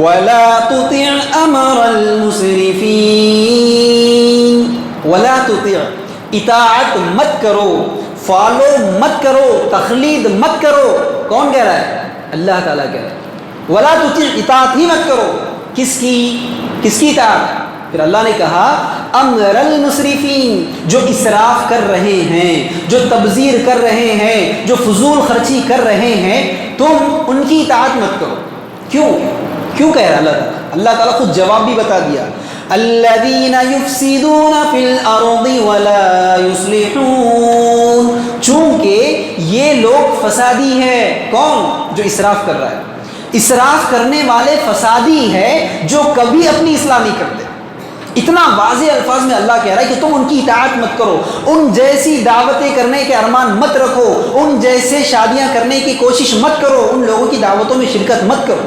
وَلَا تُطِعْ أَمْرَ الْمُسْرِفِينَ، وَلَا تُطِعْ، اطاعت مت کرو، فالو مت کرو، تقلید مت کرو. کون کہہ رہا ہے؟ اللہ تعالیٰ کہہ رہا ہے. وَلَا تُطِعْ، اطاعت ہی مت کرو. کس کی اطاعت؟ پھر اللہ نے کہا امر المسرفین، جو اسراف کر رہے ہیں، جو تبذیر کر رہے ہیں، جو فضول خرچی کر رہے ہیں، تم ان کی اطاعت مت کرو. کیوں کہہ رہا ہے اللہ تعالیٰ؟ اللہ تعالیٰ خود جواب بھی بتا دیا. الذین یفسدون فی الارض ولا یصلحون، چونکہ یہ لوگ فسادی ہے. کون؟ جو اسراف کر رہا ہے. اسراف کرنے والے فسادی ہے جو کبھی اپنی اصلاح نہیں کرتے. اتنا واضح الفاظ میں اللہ کہہ رہا ہے کہ تم ان کی اطاعت مت کرو، ان جیسی دعوتیں کرنے کے ارمان مت رکھو، ان جیسے شادیاں کرنے کی کوشش مت کرو، ان لوگوں کی دعوتوں میں شرکت مت کرو.